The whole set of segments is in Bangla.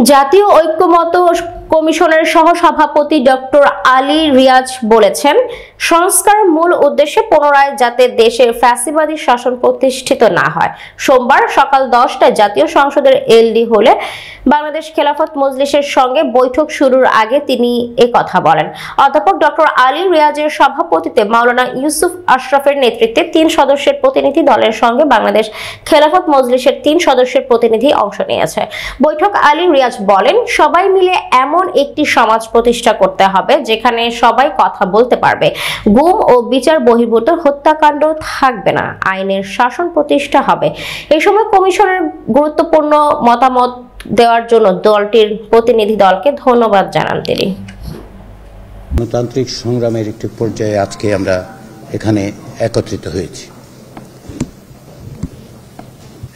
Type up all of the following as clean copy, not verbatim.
জাতীয় ঐক্যমত্য কমিশনের সহসভাপতি ডক্টর আলী রিয়াজ বলেছেন, সংস্কারের মূল উদ্দেশ্যে পুনরায় যাতে দেশে ফ্যাসিবাদী শাসন প্রতিষ্ঠিত না হয়। সোমবার সকাল 10টায় জাতীয় সংসদের এলডি হলে বাংলাদেশ খেলাফত মজলিসের সঙ্গে বৈঠক শুরুর আগে তিনি কথা বলেন। অধ্যাপক ডক্টর আলী রিয়াজের সভাপতিত্বে মাওলানা ইউসুফ আশরাফের নেতৃত্বে 3 সদস্যের প্রতিনিধি দলের সঙ্গে বাংলাদেশ খেলাফত মজলিসের 3 সদস্যের প্রতিনিধি অংশ নিয়েছে। বৈঠক আলী রিয়াজ বলেন, সবাই মিলে এমন একটি সমাজ প্রতিষ্ঠা করতে হবে যেখানে সবাই কথা বলতে পারবে, গুম ও বিচার বহির্ভূত হত্যাকাণ্ড থাকবে না, আইনের শাসন প্রতিষ্ঠা হবে। এই সময় কমিশনের গুরুত্বপূর্ণ মতামত দেওয়ার জন্য দলটির প্রতিনিধি দলকে ধন্যবাদ জানান তিনি। গণতান্ত্রিক সংগ্রামের একটি পর্যায়ে আজকে আমরা এখানে একত্রিত হয়েছি।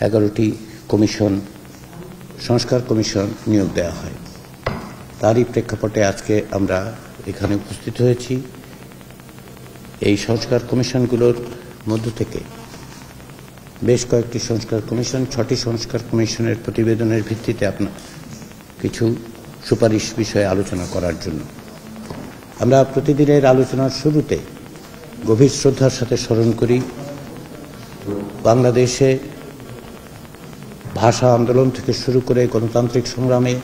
11টি কমিশন, সংস্কার কমিশন নিয়োগ দেওয়া হয়। তারই প্রেক্ষাপটে আজকে আমরা এখানে উপস্থিত হয়েছি। এই সংস্কার কমিশনগুলোর মধ্য থেকে বেশ কয়েকটি সংস্কার কমিশন, 6টি সংস্কার কমিশনের প্রতিবেদনের ভিত্তিতে আপনার কিছু সুপারিশ বিষয়ে আলোচনা করার জন্য আমরা প্রতিদিনের আলোচনার শুরুতে গভীর শ্রদ্ধার সাথে স্মরণ করি বাংলাদেশে ভাষা আন্দোলন থেকে শুরু করে গণতান্ত্রিক সংগ্রামে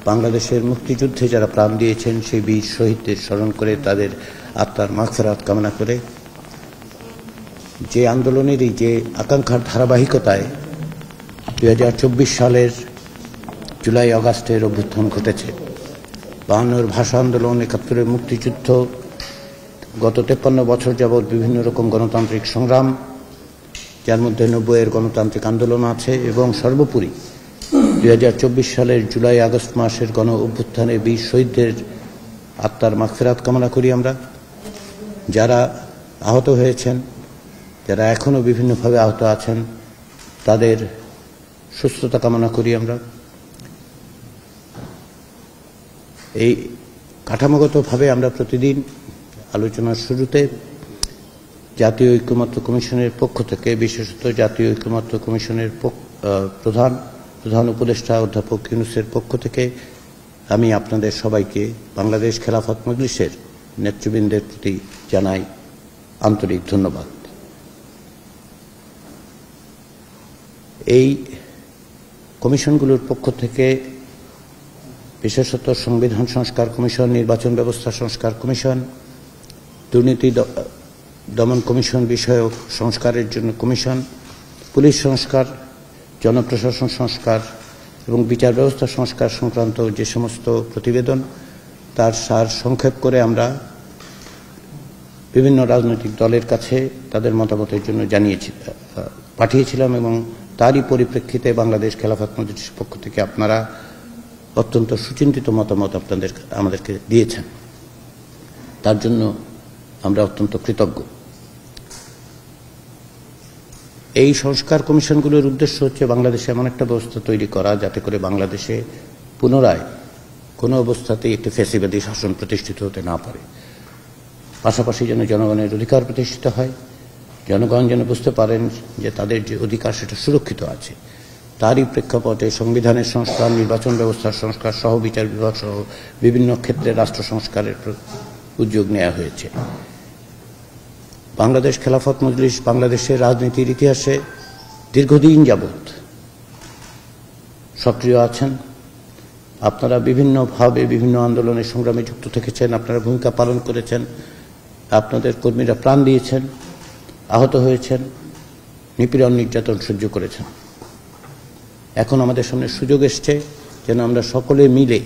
বাংলাদেশের মুক্তিযুদ্ধে যারা প্রাণ দিয়েছেন সেই বীর শহীদদের স্মরণ করে তাদের আত্মার মাগফিরাত কামনা করে যে আন্দোলনেরই যে আকাঙ্ক্ষার ধারাবাহিকতায় 2024 সালের জুলাই আগস্টের অভ্যুত্থান ঘটেছে। 52-র ভাষা আন্দোলন, 71-এর মুক্তিযুদ্ধ, গত 53 বছর যাবৎ বিভিন্ন রকম গণতান্ত্রিক সংগ্রাম, যার মধ্যে 90-এর গণতান্ত্রিক আন্দোলন আছে, এবং সর্বোপরি 2024 সালের জুলাই আগস্ট মাসের গণ অভ্যুত্থানে বীর শহীদদের আত্মার মাগফিরাত কামনা করি আমরা। যারা আহত হয়েছেন, যারা এখনও বিভিন্নভাবে আহত আছেন, তাদের সুস্থতা কামনা করি আমরা। এই কাঠামোগতভাবে আমরা প্রতিদিন আলোচনার শুরুতে জাতীয় ঐক্যমত্য কমিশনের পক্ষ থেকে, বিশেষত জাতীয় ঐক্যমত্য কমিশনের প্রধান উপদেষ্টা অধ্যাপক ইউনূসের পক্ষ থেকে আমি আপনাদের সবাইকে বাংলাদেশ খেলাফত মজলিসের নেতৃবৃন্দের প্রতি জানাই আন্তরিক ধন্যবাদ। এই কমিশনগুলোর পক্ষ থেকে বিশেষত সংবিধান সংস্কার কমিশন, নির্বাচন ব্যবস্থা সংস্কার কমিশন, দুর্নীতি দমন কমিশন বিষয়ক সংস্কারের জন্য কমিশন, পুলিশ সংস্কার, জনপ্রশাসন সংস্কার এবং বিচার ব্যবস্থা সংস্কার সংক্রান্ত যে সমস্ত প্রতিবেদন, তার সার সংক্ষেপ করে আমরা বিভিন্ন রাজনৈতিক দলের কাছে তাদের মতামতের জন্য পাঠিয়েছিলাম, এবং তারই পরিপ্রেক্ষিতে বাংলাদেশ খেলাফত মজলিসের পক্ষ থেকে আপনারা অত্যন্ত সুচিন্তিত মতামত আমাদেরকে দিয়েছেন। তার জন্য আমরা অত্যন্ত কৃতজ্ঞ। এই সংস্কার কমিশনগুলোর উদ্দেশ্য হচ্ছে বাংলাদেশে এমন একটা ব্যবস্থা তৈরি করা যাতে করে বাংলাদেশে পুনরায় কোনো অবস্থাতেই একটি ফ্যাসিবাদী শাসন প্রতিষ্ঠিত হতে না পারে। পাশাপাশি যেন জনগণের অধিকার প্রতিষ্ঠিত হয়, জনগণ যেন বুঝতে পারেন যে তাদের যে অধিকার সেটা সুরক্ষিত আছে। তারই প্রেক্ষাপটে সংবিধানের সংস্কার, নির্বাচন ব্যবস্থার সংস্কার সহ বিচার বিভাগ সহ বিভিন্ন ক্ষেত্রে রাষ্ট্র সংস্কারের উদ্যোগ নেওয়া হয়েছে। বাংলাদেশ খেলাফত মজলিস বাংলাদেশের রাজনীতির ইতিহাসে দীর্ঘদিন যাবৎ সক্রিয় আছেন। আপনারা বিভিন্নভাবে বিভিন্ন আন্দোলনের সংগ্রামে যুক্ত থেকেছেন, আপনারা ভূমিকা পালন করেছেন, আপনাদের কর্মীরা প্রাণ দিয়েছেন, আহত হয়েছেন, নিপীড়ন নির্যাতন সহ্য করেছেন। এখন আমাদের সামনে সুযোগ এসছে যেন আমরা সকলে মিলে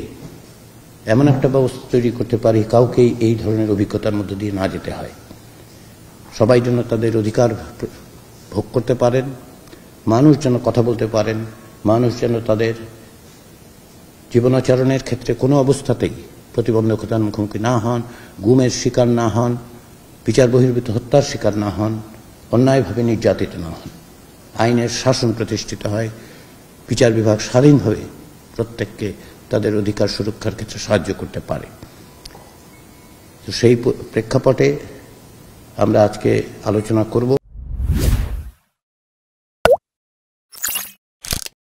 এমন একটা ব্যবস্থা তৈরি করতে পারি কাউকেই এই ধরনের অভিজ্ঞতার মধ্য দিয়ে না যেতে হয়। সবাই যেন তাদের অধিকার ভোগ করতে পারেন, মানুষ যেন কথা বলতে পারেন, মানুষ যেন তাদের জীবনাচরণের ক্ষেত্রে কোনো অবস্থাতেই প্রতিবন্ধকতার মুখোমুখি না হন, গুমের শিকার না হন, বিচার বহির্ভূত হত্যার শিকার না হন, অন্যায়ভাবে নির্যাতিত না হন, আইনের শাসন প্রতিষ্ঠিত হয়, বিচার বিভাগ স্বাধীনভাবে প্রত্যেককে তাদের অধিকার সুরক্ষার ক্ষেত্রে সাহায্য করতে পারে। তো সেই প্রেক্ষাপটে আমরা আজকে আলোচনা করব।